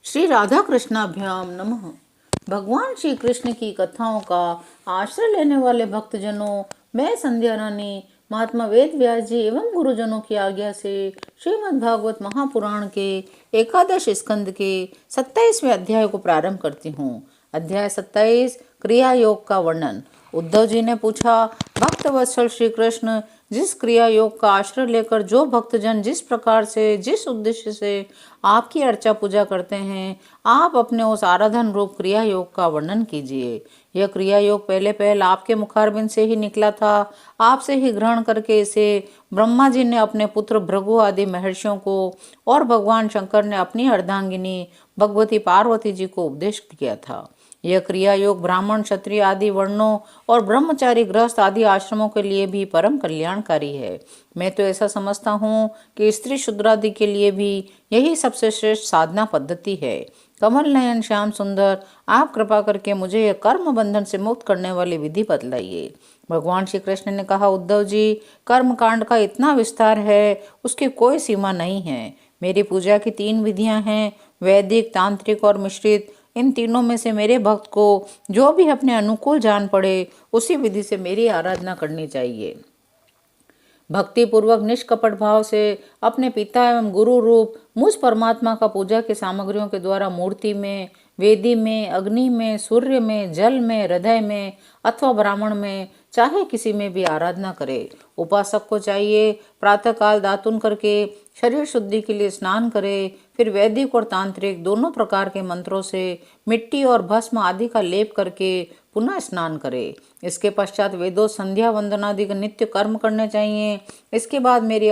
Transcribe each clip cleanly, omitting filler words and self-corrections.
श्री राधा कृष्णाभ्याम नमः। भगवान श्री कृष्ण की कथाओं का आश्रय लेने वाले भक्तजनों, मैं संध्या रानी महात्मा वेद व्यास जी एवं गुरुजनों की आज्ञा से श्रीमद् भागवत महापुराण के एकादश स्कंद के 27वें अध्याय को प्रारंभ करती हूँ। अध्याय 27 क्रिया योग का वर्णन। उद्धव जी ने पूछा, भक्त वत्सल श्री कृष्ण, जिस क्रिया योग का आश्रय लेकर जो भक्तजन जिस प्रकार से जिस उद्देश्य से आपकी अर्चा पूजा करते हैं, आप अपने उस आराधन रूप क्रिया योग का वर्णन कीजिए। यह क्रिया योग पहले पहल आपके मुखारबिंद से ही निकला था। आपसे ही ग्रहण करके इसे ब्रह्मा जी ने अपने पुत्र भृगु आदि महर्षियों को और भगवान शंकर ने अपनी अर्धांगिनी भगवती पार्वती जी को उपदेश किया था। यह क्रिया योग ब्राह्मण, क्षत्रिय आदि वर्णों और ब्रह्मचारी, गृहस्थ आदि आश्रमों के लिए भी परम कल्याणकारी है। मैं तो ऐसा समझता हूँ कि स्त्री शूद्र आदि के लिए भी यही सबसे श्रेष्ठ साधना पद्धति है। कमल नयन श्याम सुंदर, आप कृपा करके मुझे यह कर्म बंधन से मुक्त करने वाली विधि बतलाइए। भगवान श्री कृष्ण ने कहा, उद्धव जी, कर्म कांड का इतना विस्तार है, उसकी कोई सीमा नहीं है। मेरी पूजा की 3 विधियां हैं, वैदिक, तांत्रिक और मिश्रित। इन तीनों में से मेरे भक्त को जो भी अपने अनुकूल जान पड़े, उसी विधि से मेरी आराधना करनी चाहिए। भक्ति पूर्वक निष्कपट भाव से अपने पिता एवं गुरु रूप मुझ परमात्मा का पूजा की सामग्रियों के द्वारा मूर्ति में, वेदी में, अग्नि में, सूर्य में, जल में, हृदय में अथवा ब्राह्मण में, चाहे किसी में भी आराधना करे। उपासक को चाहिए प्रातःकाल दातुन करके शरीर शुद्धि के लिए स्नान करे, फिर वैदिक और तांत्रिक दोनों प्रकार के मंत्रों से मिट्टी और भस्म आदि का लेप करके पुनः स्नान करे। इसके पश्चात वेदों, संध्या वंदनादि के नित्य कर्म करने चाहिए। इसके बाद मेरी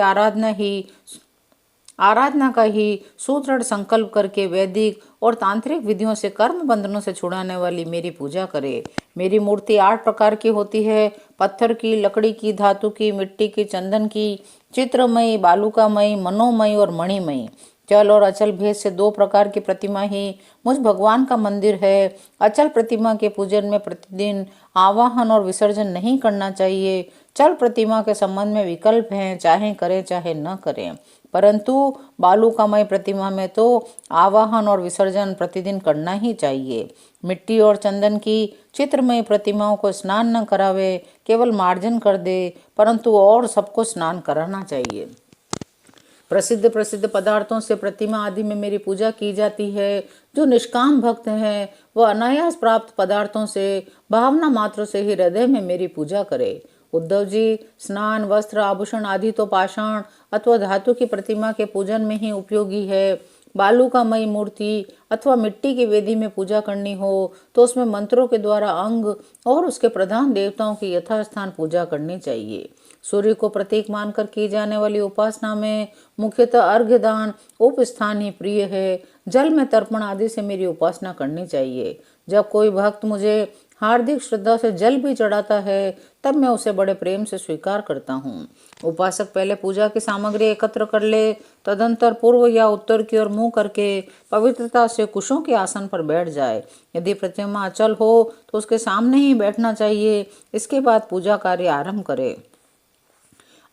आराधना का ही सुदृढ़ संकल्प करके वैदिक और तांत्रिक विधियों से कर्म बंधनों से छुड़ाने वाली मेरी पूजा करे। मेरी मूर्ति 8 प्रकार की होती है, पत्थर की, लकड़ी की, धातु की, मिट्टी की, चंदन की, चित्रमयी, बालुकामयी, मनोमयी और मणिमयी। चल और अचल भेद से 2 प्रकार की प्रतिमा ही मुझ भगवान का मंदिर है। अचल प्रतिमा के पूजन में प्रतिदिन आवाहन और विसर्जन नहीं करना चाहिए। चल प्रतिमा के संबंध में विकल्प हैं, चाहे करें चाहे न करें, परंतु बालुकामय प्रतिमा में तो आवाहन और विसर्जन प्रतिदिन करना ही चाहिए। मिट्टी और चंदन की चित्रमय प्रतिमाओं को स्नान न करावे, केवल मार्जन कर दे, परंतु और सबको स्नान कराना चाहिए। प्रसिद्ध प्रसिद्ध पदार्थों से प्रतिमा आदि में मेरी पूजा की जाती है। जो निष्काम भक्त हैं वह अनायास प्राप्त पदार्थों से भावना मात्र से ही हृदय में मेरी पूजा करे। उद्धव जी, स्नान, वस्त्र, आभूषण आदि तो पाषाण अथवा धातु की प्रतिमा के पूजन में ही उपयोगी है। बालुकामयी मूर्ति अथवा मिट्टी की वेदी में पूजा करनी हो तो उसमें मंत्रों के द्वारा अंग और उसके प्रधान देवताओं की यथास्थान पूजा करनी चाहिए। सूर्य को प्रतीक मानकर की जाने वाली उपासना में मुख्यतः अर्घ्य दान उपस्थान ही प्रिय है। जल में तर्पण आदि से मेरी उपासना करनी चाहिए। जब कोई भक्त मुझे हार्दिक श्रद्धा से जल भी चढ़ाता है, तब मैं उसे बड़े प्रेम से स्वीकार करता हूँ। उपासक पहले पूजा की सामग्री एकत्र कर ले, तदंतर पूर्व या उत्तर की ओर मुंह करके पवित्रता से कुशों के आसन पर बैठ जाए। यदि प्रतिमा अचल हो तो उसके सामने ही बैठना चाहिए। इसके बाद पूजा कार्य आरंभ करे।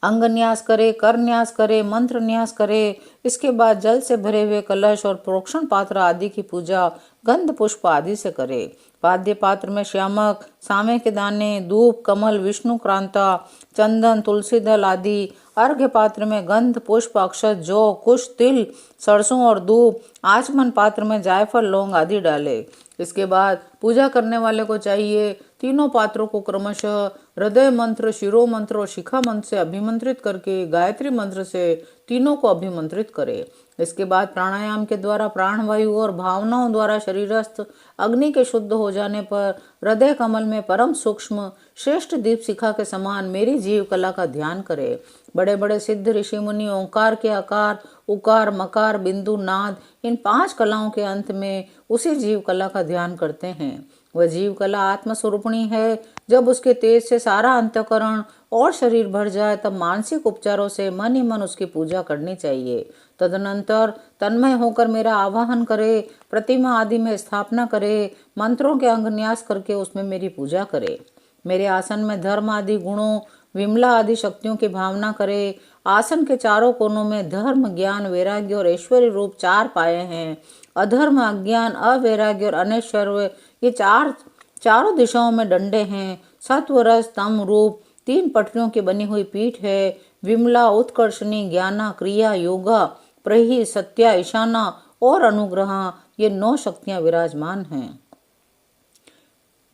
अंग न्यास करे, कर न्यास करे, मंत्र न्यास करे। इसके बाद जल से भरे हुए कलश और प्रोक्षण पात्र आदि की पूजा गंध पुष्प आदि से करे। पाद्य पात्र में श्यामक, सामे के दाने, धूप, कमल, विष्णु क्रांता, चंदन, तुलसी दल आदि। अर्घ्य पात्र में गंध पुष्प, अक्षत, जौ, कुश, तिल, सरसों और धूप। आचमन पात्र में जायफल, लौंग आदि डाले। इसके बाद पूजा करने वाले को चाहिए तीनों पात्रों को क्रमशः हृदय मंत्र, शिरो मंत्र और शिखा मंत्र से अभिमंत्रित करके गायत्री मंत्र से तीनों को अभिमंत्रित करे। इसके बाद प्राणायाम के द्वारा प्राणवायु और भावनाओं द्वारा शरीरस्थ अग्नि के शुद्ध हो जाने पर हृदय कमल में परम सूक्ष्म श्रेष्ठ दीप शिखा के समान मेरी जीव कला का ध्यान करे। बड़े बड़े सिद्ध ऋषि मुनि ओंकार के आकार, उकार, मकार, बिंदु, नाद, इन 5 कलाओं के अंत में उसी जीव कला का ध्यान करते हैं। वह जीव कला आत्मस्वरूपणी है। जब उसके तेज से सारा अंतःकरण और शरीर भर जाए, तब मानसिक उपचारों से मन ही मन उसकी पूजा करनी चाहिए। तदनंतर तन्मय होकर मेरा आवाहन करे, प्रतिमा आदि में स्थापना करे, मंत्रों के अंगन्यास करके उसमें मेरी पूजा करे। मेरे आसन में धर्म आदि गुणों, विमला आदि शक्तियों की भावना करे। आसन के चारों कोनों में धर्म, ज्ञान, वैराग्य और ऐश्वर्य रूप 4 पाए हैं। अधर्म, अज्ञान, अवैराग्य और अनैश्वर्य, ये चारों दिशाओं में डंडे हैं। सत्व, रज, तम, रूप 3 पटरियों की बनी हुई पीठ है। विमला, उत्कर्षणी, ज्ञाना, क्रिया, योगा, प्रही, सत्या, ईशाना और अनुग्रह, ये 9 शक्तियां विराजमान हैं।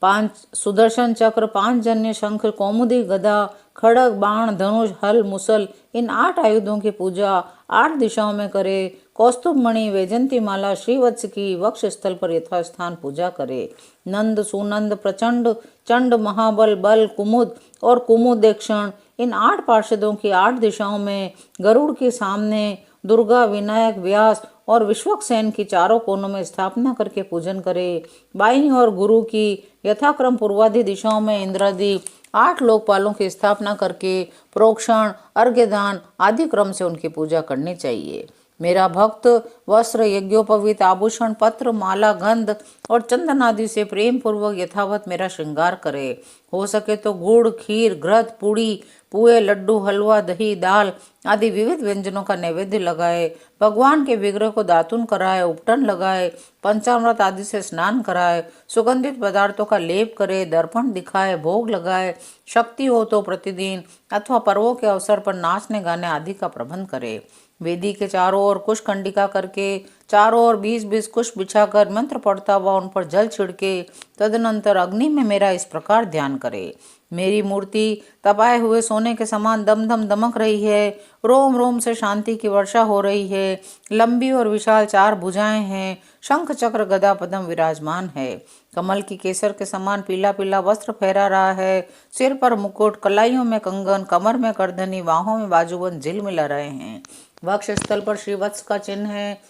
5 सुदर्शन चक्र, 5 जन्य शंख, कौमुदी, गदा, खड़ग, बाण, धनुष, हल, मुसल, इन 8 आयुधों की पूजा 8 दिशाओं में करे। कौस्तुभ मणि, वैजंती माला, श्रीवत्स की वक्ष स्थल पर यथास्थान पूजा करे। नंद, सुनंद, प्रचंड, चंड, महाबल, बल, कुमुद और कुमुदेक्षण, इन 8 पार्षदों की 8 दिशाओं में गरुड़ के सामने दुर्गा, विनायक, व्यास और विश्वक्सेन की चारों कोनों में स्थापना करके पूजन करे। बाईं ओर गुरु की यथाक्रम पूर्वादि दिशाओं में इंद्रादि 8 लोकपालों की स्थापना करके प्रोक्षण, अर्घ्यदान आदि क्रम से उनकी पूजा करनी चाहिए। मेरा भक्त वस्त्र, यज्ञोपवीत, आभूषण, पत्र, माला, गंध और चंदन आदि से प्रेम पूर्वक यथावत मेरा श्रृंगार करे। हो सके तो गुड़, खीर, घृत, पूड़ी, पुए, लड्डू, हलवा, दही, दाल आदि विविध व्यंजनों का नैवेद्य लगाए। भगवान के विग्रह को दातुन कराए, उपटन लगाए, पंचामृत आदि से स्नान कराए, सुगंधित पदार्थों का लेप करे, दर्पण दिखाए, भोग लगाए। शक्ति हो तो प्रतिदिन अथवा पर्वों के अवसर पर नाचने गाने आदि का प्रबंध करे। वेदी के चारों ओर कुश खंडिका करके चारों ओर 20-20 कुश बिछाकर मंत्र पढ़ता हुआ उन पर जल छिड़के तदनंतर अग्नि में मेरा इस प्रकार ध्यान करे। मेरी मूर्ति तपाए हुए सोने के समान दम दम दमक रही है। रोम रोम से शांति की वर्षा हो रही है। लंबी और विशाल 4 भुजाएं हैं। शंख, चक्र, गदा, पद्म विराजमान है। कमल की केसर के समान पीला पीला वस्त्र फहरा रहा है। सिर पर मुकुट, कलाइयों में कंगन, कमर में करधनी, बाहों में बाजूबंद झिलमिला रहे हैं। वक्ष स्थल पर श्रीवत्स का चिन्ह है।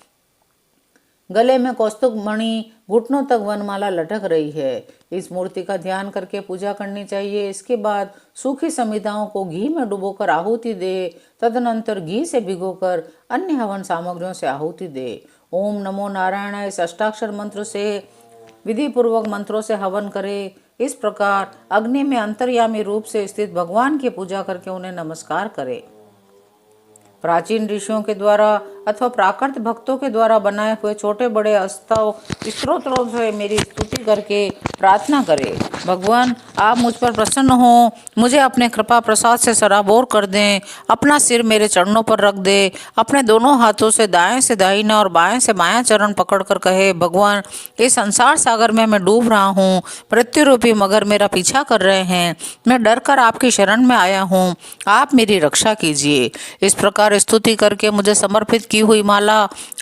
गले में कौस्तुभ मणि, घुटनों तक वनमाला लटक रही है। इस मूर्ति का ध्यान करके पूजा करनी चाहिए। इसके बाद सूखी समिधाओं को घी में डुबोकर आहुति दे। तदनंतर घी से भिगोकर अन्य हवन सामग्रियों से आहुति दे। ओम नमो नारायण इस अष्टाक्षर मंत्र से विधि पूर्वक मंत्रों से हवन करे। इस प्रकार अग्नि में अंतर्यामी रूप से स्थित भगवान की पूजा करके उन्हें नमस्कार करे। प्राचीन ऋषियों के द्वारा अथवा प्राकृत भक्तों के द्वारा बनाए हुए छोटे बड़े स्तव स्तोत्रों से मेरी स्तुति करके प्रार्थना करे। भगवान आप मुझ पर प्रसन्न हो, मुझे अपने कृपा प्रसाद से सराबोर कर दें। अपना सिर मेरे चरणों पर रख दे। अपने दोनों हाथों से दाएं से दाहिना और बाएं से बायां चरण पकड़कर कहे, भगवान इस संसार सागर में मैं डूब रहा हूँ। मृत्यु रूपी मगर मेरा पीछा कर रहे हैं। मैं डर कर आपकी शरण में आया हूँ। आप मेरी रक्षा कीजिए। इस प्रकार स्तुति करके मुझे समर्पित की हुई माला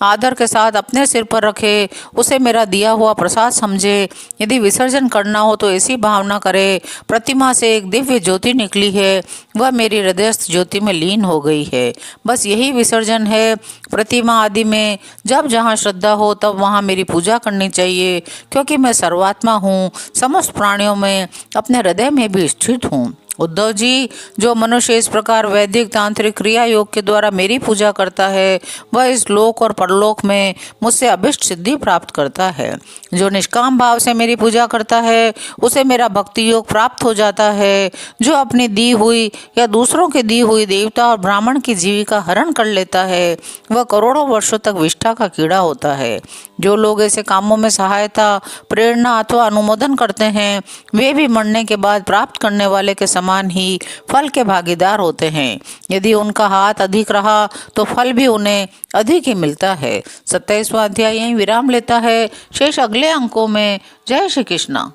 आदर के साथ अपने सिर पर रखे। उसे मेरा दिया हुआ प्रसाद समझे। यदि विसर्जन करना हो तो ऐसी भावना करे प्रतिमा से एक दिव्य ज्योति निकली है, वह मेरी हृदयस्थ ज्योति में लीन हो गई है। बस यही विसर्जन है। प्रतिमा आदि में जब जहाँ श्रद्धा हो तब वहाँ मेरी पूजा करनी चाहिए, क्योंकि मैं सर्वात्मा हूँ, समस्त प्राणियों में, अपने हृदय में भी स्थित हूँ। उद्धव जी, जो मनुष्य इस प्रकार वैदिक तांत्रिक क्रिया योग के द्वारा मेरी पूजा करता है, वह इस लोक और परलोक में मुझसे अभिष्ट सिद्धि प्राप्त करता है। जो निष्काम भाव से मेरी पूजा करता है, उसे मेरा भक्ति योग प्राप्त हो जाता है। जो अपनी दी हुई या दूसरों की दी हुई देवता और ब्राह्मण की जीविका हरण कर लेता है, वह करोड़ों वर्षों तक विष्ठा का कीड़ा होता है। जो लोग ऐसे कामों में सहायता, प्रेरणा अथवा अनुमोदन करते हैं, वे भी मरने के बाद प्राप्त करने वाले के समान ही फल के भागीदार होते हैं। यदि उनका हाथ अधिक रहा तो फल भी उन्हें अधिक ही मिलता है। 27वां अध्याय यहीं विराम लेता है। शेष अगले अंकों में। जय श्री कृष्ण।